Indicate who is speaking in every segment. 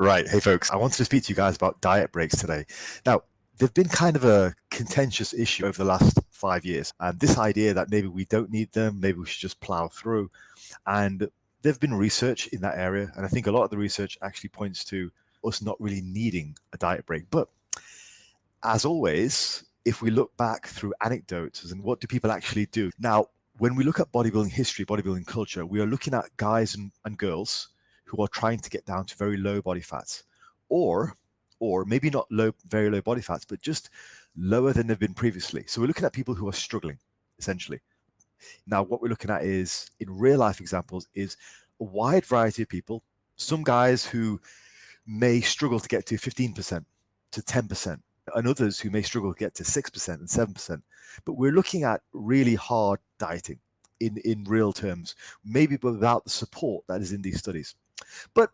Speaker 1: Right. Hey, folks, I wanted to speak to you guys about diet breaks today. Now, they've been kind of a contentious issue over the last 5 years. And this idea that maybe we don't need them, maybe we should just plow through. And there've been research in that area. And I think a lot of the research actually points to us not really needing a diet break. But as always, if we look back through anecdotes and what do people actually do? Now, when we look at bodybuilding history, bodybuilding culture, we are looking at guys and girls who are trying to get down to very low body fats, or maybe not very low body fats, but just lower than they've been previously. So we're looking at people who are struggling, essentially. Now, what we're looking at is, in real life examples, is a wide variety of people. Some guys who may struggle to get to 15% to 10%, and others who may struggle to get to 6% and 7%. But we're looking at really hard dieting in real terms, maybe without the support that is in these studies. But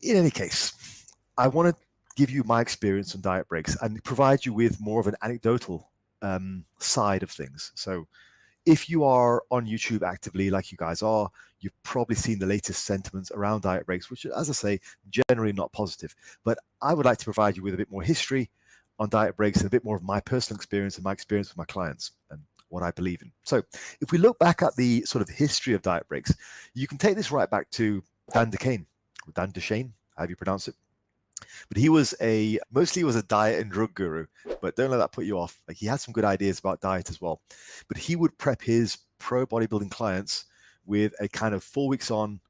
Speaker 1: in any case, I want to give you my experience on diet breaks and provide you with more of an anecdotal side of things. So if you are on YouTube actively, like you guys are, you've probably seen the latest sentiments around diet breaks, which, as I say, generally not positive. But I would like to provide you with a bit more history on diet breaks and a bit more of my personal experience and my experience with my clients and what I believe in. So if we look back at the sort of history of diet breaks, you can take this right back to Dan Duchaine, however you pronounce it. But he was mostly a diet and drug guru, but don't let that put you off. Like, he had some good ideas about diet as well. But he would prep his pro bodybuilding clients with a kind of 4 weeks on,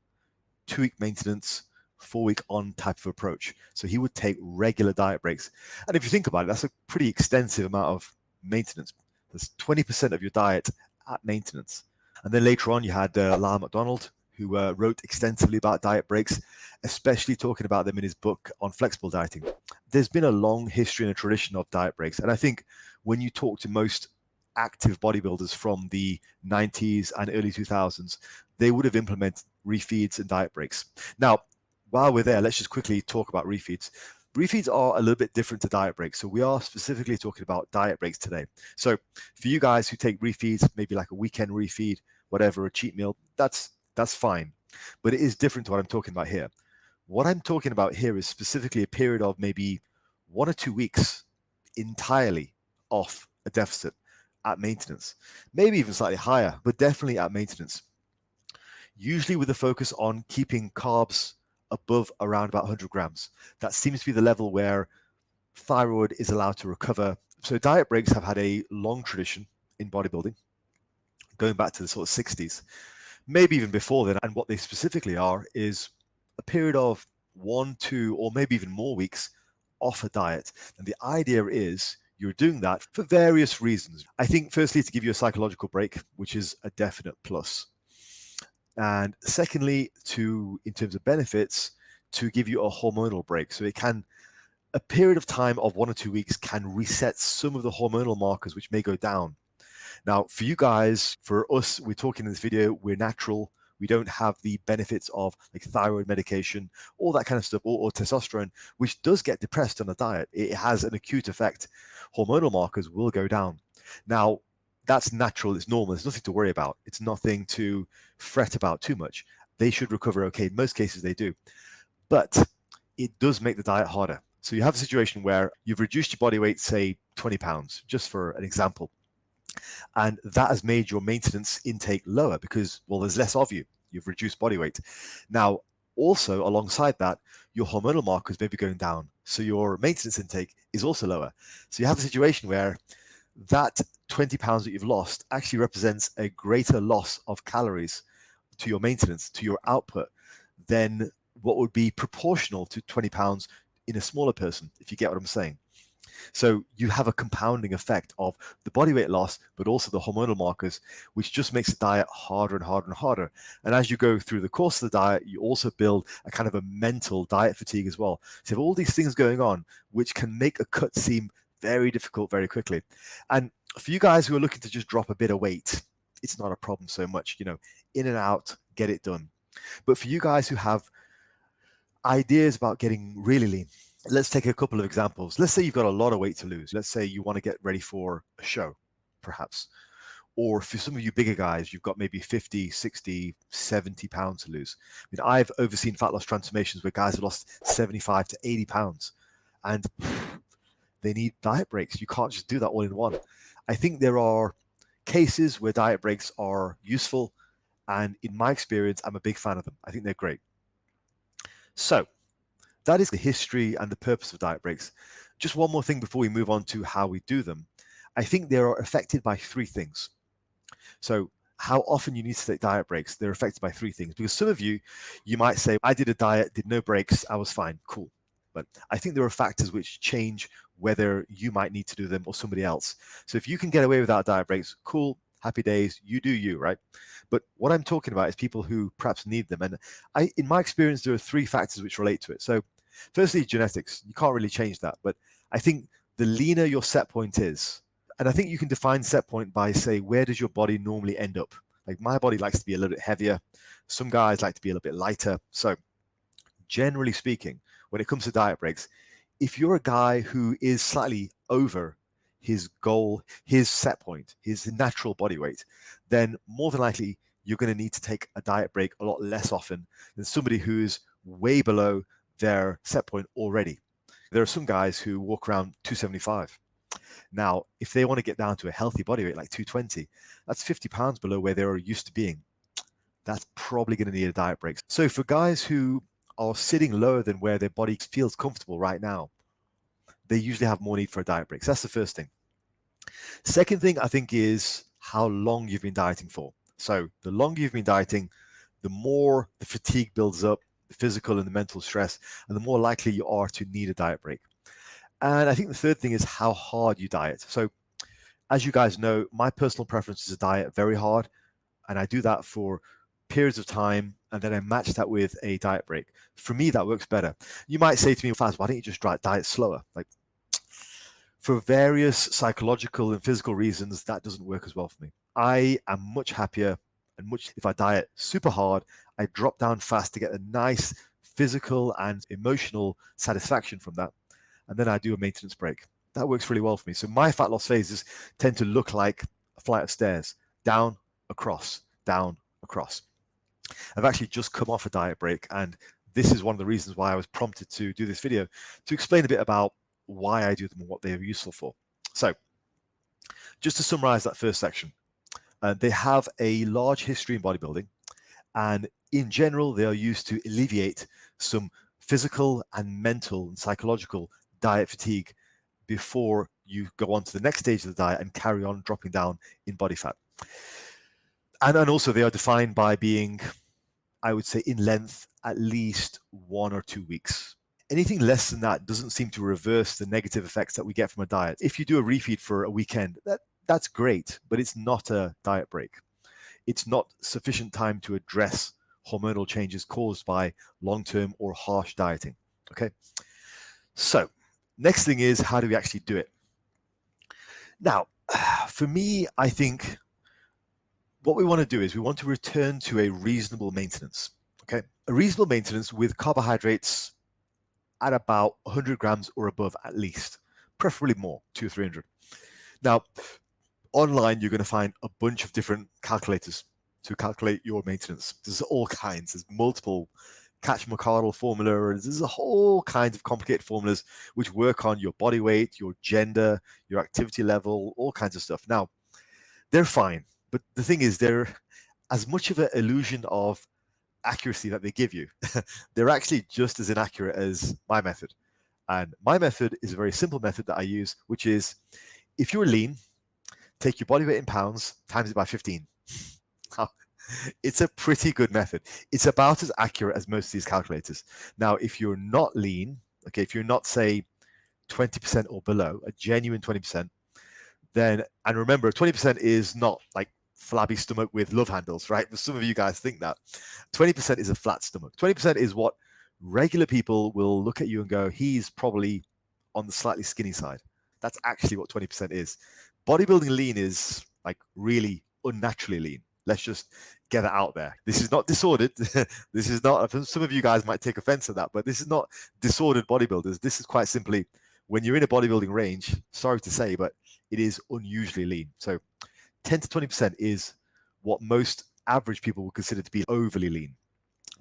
Speaker 1: 2-week maintenance, 4-week on type of approach. So he would take regular diet breaks. And if you think about it, that's a pretty extensive amount of maintenance. That's 20% of your diet at maintenance. And then later on, you had Lyle McDonald, who wrote extensively about diet breaks, especially talking about them in his book on flexible dieting. There's been a long history and a tradition of diet breaks. And I think when you talk to most active bodybuilders from the 90s and early 2000s, they would have implemented refeeds and diet breaks. Now, while we're there, let's just quickly talk about refeeds. Refeeds are a little bit different to diet breaks. So we are specifically talking about diet breaks today. So for you guys who take refeeds, maybe like a weekend refeed, whatever, a cheat meal, that's fine. But it is different to what I'm talking about here. What I'm talking about here is specifically a period of maybe 1 or 2 weeks entirely off a deficit at maintenance, maybe even slightly higher, but definitely at maintenance. Usually with a focus on keeping carbs above around about 100 grams. That seems to be the level where thyroid is allowed to recover. So diet breaks have had a long tradition in bodybuilding, going back to the sort of 60s, maybe even before then. And what they specifically are is a period of 1, 2, or maybe even more weeks off a diet. And the idea is you're doing that for various reasons. I think firstly, to give you a psychological break, which is a definite plus. And secondly, in terms of benefits, to give you a hormonal break. So a period of time of 1 or 2 weeks can reset some of the hormonal markers which may go down. Now, for you guys, for us, we're talking in this video, we're natural. We don't have the benefits of like thyroid medication, all that kind of stuff, or testosterone, which does get depressed on a diet. It has an acute effect. Hormonal markers will go down. Now, that's natural. It's normal. There's nothing to worry about. It's nothing to fret about too much. They should recover okay. In most cases, they do. But it does make the diet harder. So you have a situation where you've reduced your body weight, say 20 pounds, just for an example. And that has made your maintenance intake lower because, well, there's less of you. You've reduced body weight. Now, also alongside that, your hormonal markers may be going down. So your maintenance intake is also lower. So you have a situation where that 20 pounds that you've lost actually represents a greater loss of calories to your maintenance, to your output, than what would be proportional to 20 pounds in a smaller person, if you get what I'm saying. So you have a compounding effect of the body weight loss, but also the hormonal markers, which just makes the diet harder and harder and harder. And as you go through the course of the diet, you also build a kind of a mental diet fatigue as well. So you have all these things going on, which can make a cut seem very difficult very quickly. And for you guys who are looking to just drop a bit of weight, it's not a problem so much, in and out, get it done. But for you guys who have ideas about getting really lean, let's take a couple of examples. Let's say you've got a lot of weight to lose. Let's say you want to get ready for a show, perhaps. Or for some of you bigger guys, you've got maybe 50, 60, 70 pounds to lose. I mean, I've overseen fat loss transformations where guys have lost 75 to 80 pounds and they need diet breaks. You can't just do that all in one. I think there are cases where diet breaks are useful. And in my experience, I'm a big fan of them. I think they're great. So that is the history and the purpose of diet breaks. Just one more thing before we move on to how we do them. I think they are affected by three things. So how often you need to take diet breaks, they're affected by three things. Because some of you might say, I did a diet, did no breaks, I was fine, cool. But I think there are factors which change whether you might need to do them or somebody else. So if you can get away without diet breaks, cool, happy days, you do you, right? But what I'm talking about is people who perhaps need them. And in my experience, there are three factors which relate to it. So firstly, genetics. You can't really change that. But I think the leaner your set point is, and I think you can define set point by, say, where does your body normally end up? Like my body likes to be a little bit heavier. Some guys like to be a little bit lighter. So generally speaking, when it comes to diet breaks, if you're a guy who is slightly over his goal, his set point, his natural body weight, then more than likely you're going to need to take a diet break a lot less often than somebody who's way below their set point already. There are some guys who walk around 275. Now, if they want to get down to a healthy body weight like 220, that's 50 pounds below where they were used to being. That's probably going to need a diet break. So for guys who are sitting lower than where their body feels comfortable right now, they usually have more need for a diet break. So that's the first thing. Second thing, I think, is how long you've been dieting for. So the longer you've been dieting, the more the fatigue builds up, the physical and the mental stress, and the more likely you are to need a diet break. And I think the third thing is how hard you diet. So as you guys know, my personal preference is to diet very hard, and I do that for periods of time, and then I match that with a diet break. For me, that works better. You might say to me, Faz, why don't you just diet slower? Like, for various psychological and physical reasons, that doesn't work as well for me. I am much happier and if I diet super hard, I drop down fast to get a nice physical and emotional satisfaction from that. And then I do a maintenance break. That works really well for me. So my fat loss phases tend to look like a flight of stairs, down, across, down, across. I've actually just come off a diet break, and this is one of the reasons why I was prompted to do this video, to explain a bit about why I do them and what they are useful for. So just to summarize that first section, they have a large history in bodybuilding, and in general, they are used to alleviate some physical and mental and psychological diet fatigue before you go on to the next stage of the diet and carry on dropping down in body fat. And also they are defined by being, I would say, in length at least 1 or 2 weeks. Anything less than that doesn't seem to reverse the negative effects that we get from a diet. If you do a refeed for a weekend, that's great, but it's not a diet break. It's not sufficient time to address hormonal changes caused by long-term or harsh dieting. Okay. So next thing is, how do we actually do it? Now, for me, I think what we want to do is we want to return to a reasonable maintenance. Okay. A reasonable maintenance with carbohydrates at about 100 grams or above at least, preferably more, 200 or 300. Now, online, you're going to find a bunch of different calculators to calculate your maintenance. There's all kinds. There's multiple Catch-McCardle formula. There's a whole kind of complicated formulas which work on your body weight, your gender, your activity level, all kinds of stuff. Now, they're fine, but the thing is, they're as much of an illusion of accuracy that they give you. They're actually just as inaccurate as my method. And my method is a very simple method that I use, which is, if you're lean, take your body weight in pounds, times it by 15. It's a pretty good method. It's about as accurate as most of these calculators. Now, if you're not lean, okay, if you're not, say, 20% or below, a genuine 20%, then, and remember, 20% is not like flabby stomach with love handles, right? But some of you guys think that. 20% is a flat stomach. 20% is what regular people will look at you and go, he's probably on the slightly skinny side. That's actually what 20% is. Bodybuilding lean is like really unnaturally lean. Let's just get it out there. This is not disordered. This is not, some of you guys might take offense to that, but this is not disordered bodybuilders. This is quite simply, when you're in a bodybuilding range, sorry to say, but it is unusually lean. So 10 to 20% is what most average people would consider to be overly lean.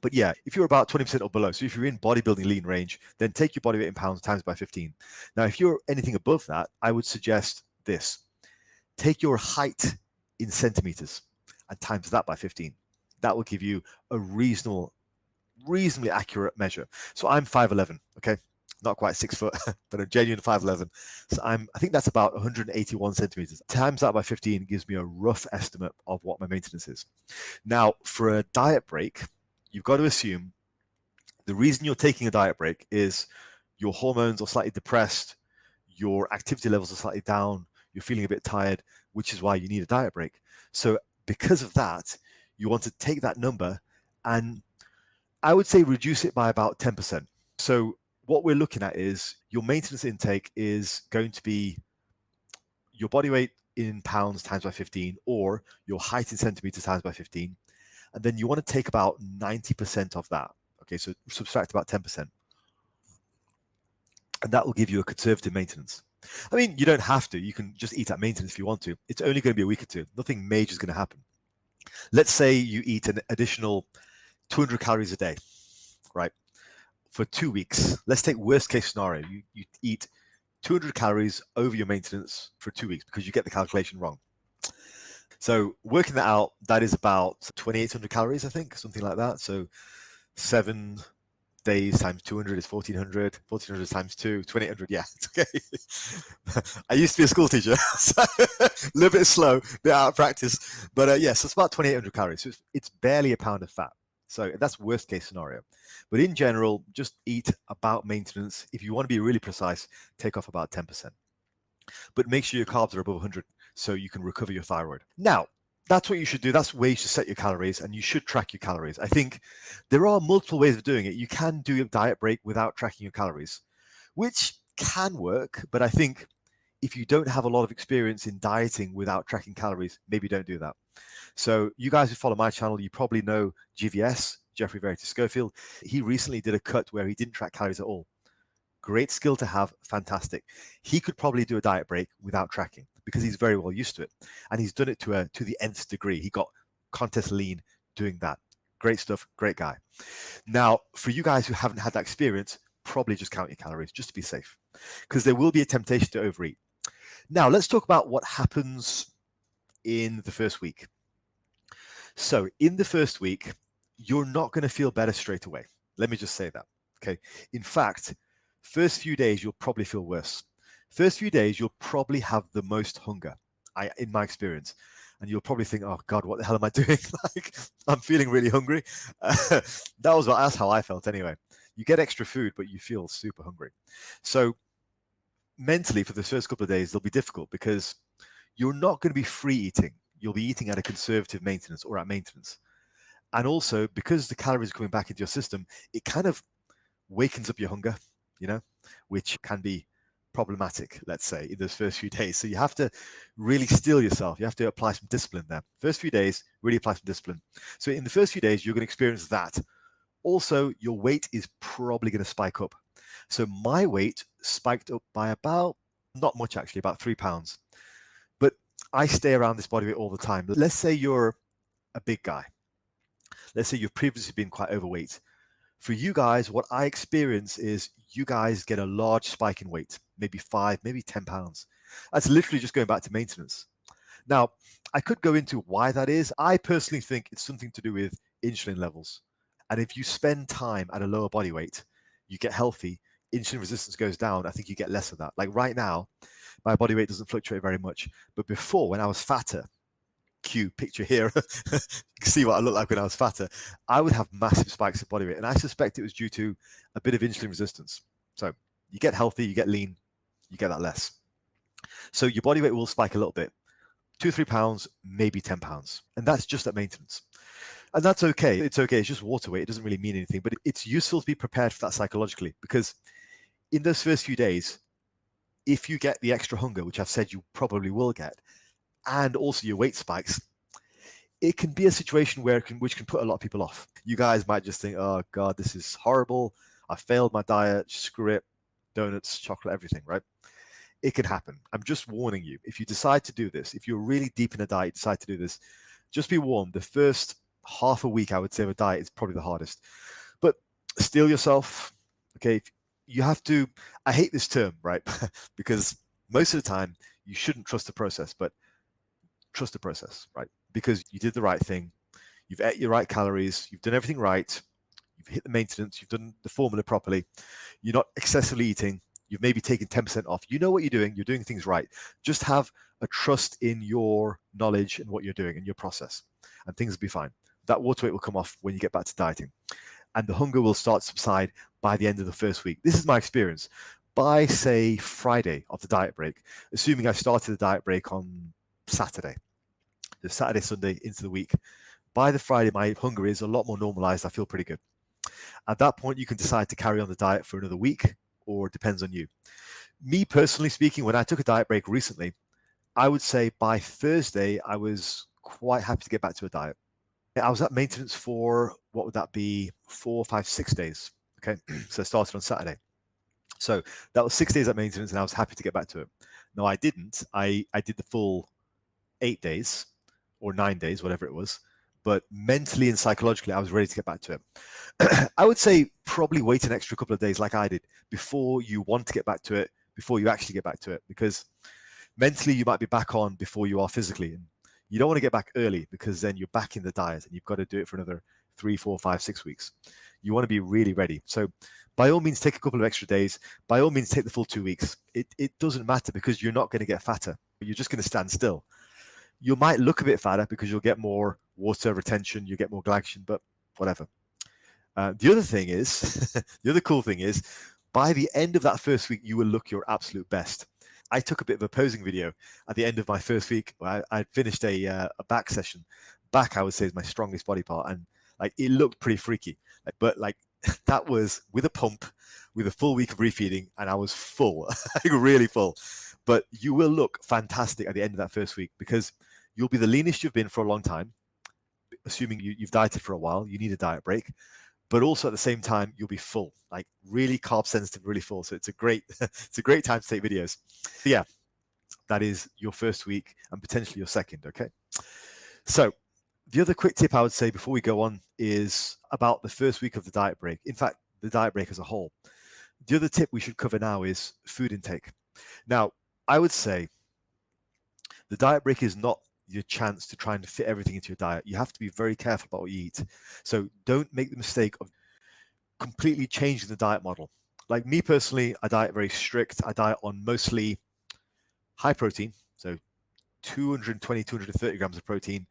Speaker 1: But yeah, if you're about 20% or below, so if you're in bodybuilding lean range, then take your body weight in pounds times by 15. Now, if you're anything above that, I would suggest this. Take your height in centimeters and times that by 15. That will give you a reasonably accurate measure. So I'm 5'11", okay? Not quite 6 foot, but a genuine 5'11". So I think that's about 181 centimeters. Times that by 15 gives me a rough estimate of what my maintenance is. Now, for a diet break, you've got to assume the reason you're taking a diet break is your hormones are slightly depressed, your activity levels are slightly down, you're feeling a bit tired, which is why you need a diet break. So because of that, you want to take that number and I would say reduce it by about 10%. So what we're looking at is your maintenance intake is going to be your body weight in pounds times by 15 or your height in centimeters times by 15. And then you want to take about 90% of that. Okay, so subtract about 10%. And that will give you a conservative maintenance. I mean, you don't have to. You can just eat at maintenance if you want to. It's only going to be a week or two. Nothing major is going to happen. Let's say you eat an additional 200 calories a day, right? For 2 weeks. Let's take worst case scenario. You eat 200 calories over your maintenance for 2 weeks because you get the calculation wrong. So working that out, that is about 2,800 calories, I think, something like that. So 7 days times 200 is 1,400. 1,400 times 2, 2,800. Yeah, it's okay. I used to be a school teacher, so a little bit slow, a bit out of practice. But yes, it's about 2,800 calories. So it's barely a pound of fat. So that's worst case scenario. But in general, just eat about maintenance. If you want to be really precise, take off about 10%. But make sure your carbs are above 100 so you can recover your thyroid. Now, that's what you should do. That's where you should set your calories and you should track your calories. I think there are multiple ways of doing it. You can do a diet break without tracking your calories, which can work. But I think if you don't have a lot of experience in dieting without tracking calories, maybe don't do that. So you guys who follow my channel, you probably know GVS, Jeffrey Veritas Schofield. He recently did a cut where he didn't track calories at all. Great skill to have, fantastic. He could probably do a diet break without tracking because he's very well used to it. And he's done it to the nth degree. He got contest lean doing that. Great stuff, great guy. Now, for you guys who haven't had that experience, probably just count your calories just to be safe because there will be a temptation to overeat. Now, let's talk about what happens in the first week. So in the first week, you're not going to feel better straight away. Let me just say that. Okay. In fact, first few days, you'll probably feel worse. First few days, you'll probably have the most hunger, in my experience. And you'll probably think, oh God, what the hell am I doing? Like, I'm feeling really hungry. That's how I felt anyway. You get extra food, but you feel super hungry. So mentally, for the first couple of days, they'll be difficult because you're not going to be free eating. You'll be eating at a conservative maintenance or at maintenance. And also, because the calories are coming back into your system, it kind of wakens up your hunger, which can be problematic, let's say, in those first few days. So you have to really steel yourself. You have to apply some discipline there. First few days, really apply some discipline. So in the first few days, you're going to experience that. Also, your weight is probably going to spike up. So my weight spiked up by about, not much actually, about 3 pounds. But I stay around this body weight all the time. Let's say you're a big guy. Let's say you've previously been quite overweight. For you guys, what I experience is you guys get a large spike in weight, maybe 5, maybe 10 pounds. That's literally just going back to maintenance. Now, I could go into why that is. I personally think it's something to do with insulin levels. And if you spend time at a lower body weight, you get healthy, insulin resistance goes down. I think you get less of that. Like right now, my body weight doesn't fluctuate very much. But before, when I was fatter, cue picture here, you can see what I looked like when I was fatter, I would have massive spikes of body weight. And I suspect it was due to a bit of insulin resistance. So you get healthy, you get lean, you get that less. So your body weight will spike a little bit, 2, 3 pounds, maybe 10 pounds. And that's just at maintenance. And that's okay. It's okay. It's just water weight. It doesn't really mean anything, but it's useful to be prepared for that psychologically because in those first few days, if you get the extra hunger, which I've said you probably will get, and also your weight spikes, it can be a situation which can put a lot of people off. You guys might just think, oh God, this is horrible. I failed my diet. Screw it. Donuts, chocolate, everything, right? It can happen. I'm just warning you. If you decide to do this, if you're really deep in a diet, decide to do this, just be warned. The first half a week, I would say, of a diet is probably the hardest. But steel yourself. Okay, you have to. I hate this term, right? Because most of the time you shouldn't trust the process, but trust the process, right? Because you did the right thing. You've ate your right calories. You've done everything right. You've hit the maintenance. You've done the formula properly. You're not excessively eating. You've maybe taken 10% off. You know what you're doing. You're doing things right. Just have a trust in your knowledge and what you're doing and your process, and things will be fine. That water weight will come off when you get back to dieting, and the hunger will start to subside by the end of the first week. This is my experience. By, say, Friday of the diet break, assuming I started the diet break on Saturday, the Saturday, Sunday into the week, by the Friday, my hunger is a lot more normalized. I feel pretty good. At that point, you can decide to carry on the diet for another week, or it depends on you. Me personally speaking, when I took a diet break recently, I would say by Thursday, I was quite happy to get back to a diet. I was at maintenance for, what would that be, 4, 5, 6 days. Okay, so I started on Saturday. So that was 6 days at maintenance, and I was happy to get back to it. No, I didn't. I did the full 8 days or 9 days, whatever it was. But mentally and psychologically, I was ready to get back to it. I would say probably wait an extra couple of days, like I did, before you want to get back to it, before you actually get back to it, because mentally you might be back on before you are physically. And you don't want to get back early, because then you're back in the diet and you've got to do it for another 3, 4, 5, 6 weeks. You want to be really ready. So by all means, take a couple of extra days. By all means, take the full 2 weeks. It doesn't matter, because you're not going to get fatter. You're just going to stand still. You might look a bit fatter because you'll get more water retention, you get more glycogen, but whatever. The other thing is, the other cool thing is, by the end of that first week, you will look your absolute best. I took a bit of a posing video at the end of my first week. I finished a back session. Back, I would say, is my strongest body part, and like it looked pretty freaky. But like that was with a pump, with a full week of refeeding, and I was full, like really full. But you will look fantastic at the end of that first week, because you'll be the leanest you've been for a long time, assuming you've dieted for a while. You need a diet break, but also at the same time you'll be full, like really carb sensitive, really full. So it's a great it's a great time to take videos. But yeah, that is your first week and potentially your second. Okay, so the other quick tip I would say before we go on is about the first week of the diet break. In fact, the diet break as a whole. The other tip we should cover now is food intake. Now, I would say the diet break is not your chance to try and fit everything into your diet. You have to be very careful about what you eat. So don't make the mistake of completely changing the diet model. Like me personally, I diet very strict. I diet on mostly high protein, so 220, 230 grams of protein.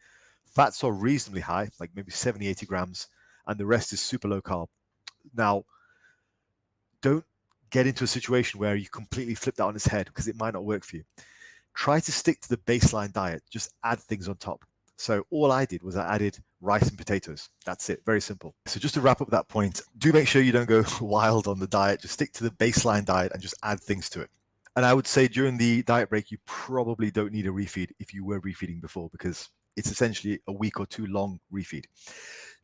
Speaker 1: Fats are reasonably high, like maybe 70, 80 grams, and the rest is super low carb. Now, don't get into a situation where you completely flip that on its head, because it might not work for you. Try to stick to the baseline diet. Just add things on top. So all I did was I added rice and potatoes. That's it. Very simple. So just to wrap up that point, do make sure you don't go wild on the diet. Just stick to the baseline diet and just add things to it. And I would say during the diet break, you probably don't need a refeed if you were refeeding before, because it's essentially a week or two long refeed.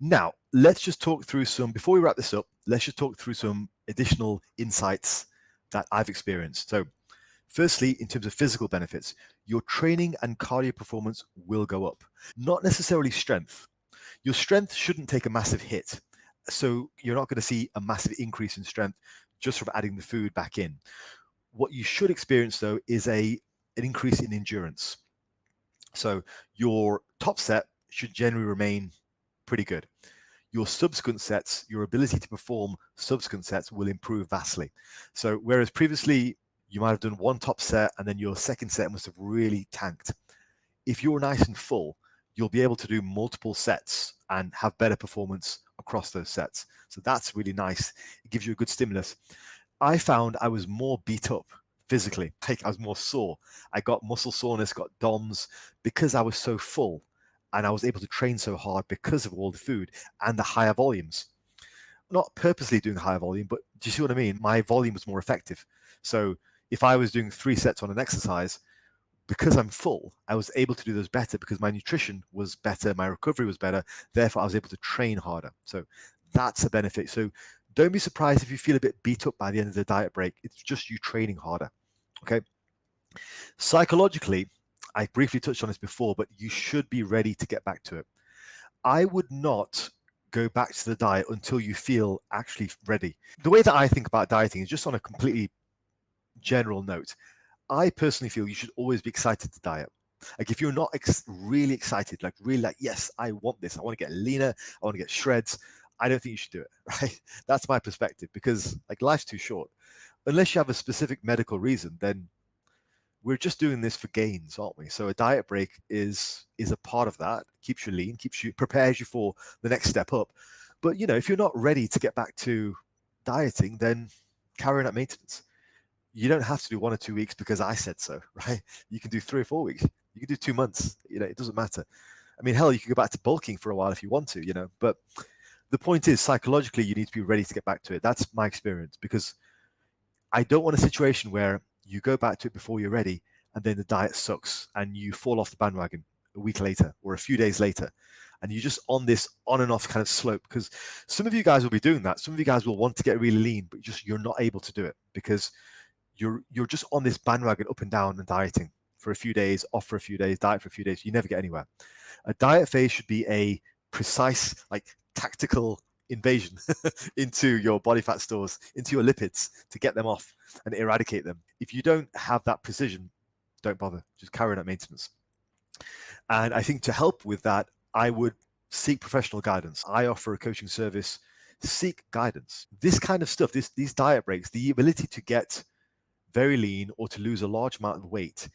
Speaker 1: Now, let's just talk through some, before we wrap this up, let's just talk through some additional insights that I've experienced. So firstly, in terms of physical benefits, your training and cardio performance will go up. Not necessarily strength. Your strength shouldn't take a massive hit. So you're not going to see a massive increase in strength just from adding the food back in. What you should experience, though, is an increase in endurance. So your top set should generally remain pretty good. Your subsequent sets, your ability to perform subsequent sets will improve vastly. So whereas previously you might have done one top set and then your second set must have really tanked, if you're nice and full, you'll be able to do multiple sets and have better performance across those sets. So that's really nice. It gives you a good stimulus. I found I was more beat up physically. Like I was more sore. I got muscle soreness, got DOMS, because I was so full and I was able to train so hard because of all the food and the higher volumes. Not purposely doing higher volume, but do you see what I mean? My volume was more effective. So if I was doing 3 sets on an exercise, because I'm full, I was able to do those better because my nutrition was better, my recovery was better, therefore I was able to train harder. So that's a benefit. So don't be surprised if you feel a bit beat up by the end of the diet break. It's just you training harder, okay? Psychologically, I briefly touched on this before, but you should be ready to get back to it. I would not go back to the diet until you feel actually ready. The way that I think about dieting is just on a completely general note. I personally feel you should always be excited to diet. Like if you're not really excited, like really like, yes, I want this. I want to get leaner. I want to get shreds. I don't think you should do it, right? That's my perspective because like life's too short. Unless you have a specific medical reason, then we're just doing this for gains, aren't we? So a diet break is a part of that. Keeps you lean, prepares you for the next step up. But if you're not ready to get back to dieting, then carry on at maintenance. You don't have to do 1 or 2 weeks because I said so, right? You can do 3 or 4 weeks. You can do 2 months. It doesn't matter. I mean, hell, you can go back to bulking for a while if you want to. But the point is, psychologically, you need to be ready to get back to it. That's my experience because I don't want a situation where you go back to it before you're ready and then the diet sucks and you fall off the bandwagon a week later or a few days later and you're just on this on and off kind of slope, because some of you guys will be doing that. Some of you guys will want to get really lean, but you're not able to do it because you're just on this bandwagon up and down and dieting for a few days, off for a few days, diet for a few days. You never get anywhere. A diet phase should be a precise, like tactical invasion into your body fat stores, into your lipids to get them off and eradicate them. If you don't have that precision, don't bother. Just carry on at maintenance. And I think to help with that, I would seek professional guidance. I offer a coaching service. Seek guidance. This kind of stuff, these diet breaks, the ability to get very lean or to lose a large amount of weight,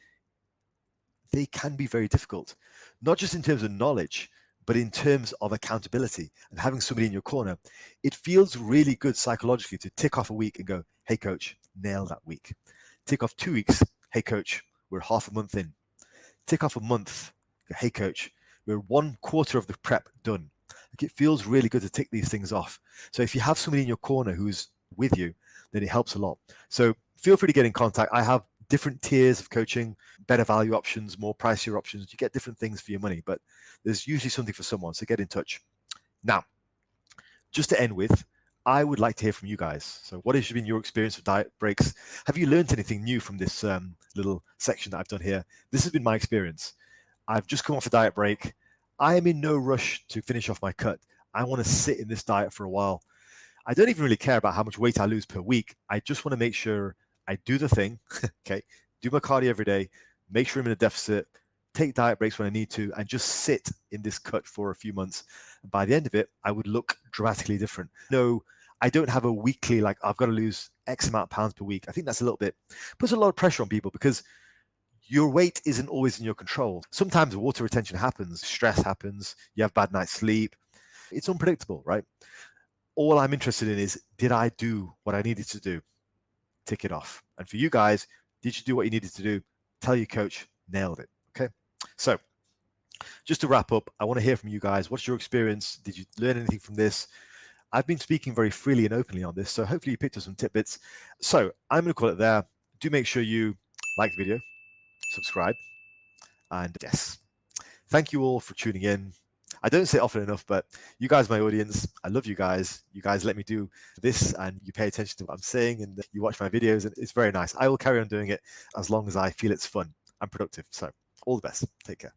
Speaker 1: they can be very difficult, not just in terms of knowledge, but in terms of accountability and having somebody in your corner. It feels really good psychologically to tick off a week and go, hey coach, nail that week. Tick off 2 weeks, hey coach, we're half a month in. Tick off a month, hey coach, we're 1/4 of the prep done. Like it feels really good to tick these things off. So if you have somebody in your corner who's with you, then it helps a lot. So feel free to get in contact. I have different tiers of coaching, better value options, more pricier options. You get different things for your money, but there's usually something for someone. So get in touch. Now, just to end with, I would like to hear from you guys. So what has been your experience with diet breaks? Have you learned anything new from this little section that I've done here? This has been my experience. I've just come off a diet break. I am in no rush to finish off my cut. I want to sit in this diet for a while. I don't even really care about how much weight I lose per week. I just want to make sure I do the thing, okay, do my cardio every day, make sure I'm in a deficit, take diet breaks when I need to, and just sit in this cut for a few months. And by the end of it, I would look dramatically different. No, I don't have a weekly, like I've got to lose X amount of pounds per week. I think that's a little bit, puts a lot of pressure on people because your weight isn't always in your control. Sometimes water retention happens, stress happens, you have bad night's sleep. It's unpredictable, right? All I'm interested in is, did I do what I needed to do? Tick it off. And for you guys, did you do what you needed to do? Tell your coach, nailed it. Okay. So just to wrap up, I want to hear from you guys. What's your experience? Did you learn anything from this? I've been speaking very freely and openly on this, so hopefully you picked up some tidbits. So I'm going to call it there. Do make sure you like the video, subscribe, and yes, thank you all for tuning in. I don't say it often enough, but you guys are my audience. I love you guys. You guys let me do this and you pay attention to what I'm saying and you watch my videos, and it's very nice. I will carry on doing it as long as I feel it's fun and productive. So all the best. Take care.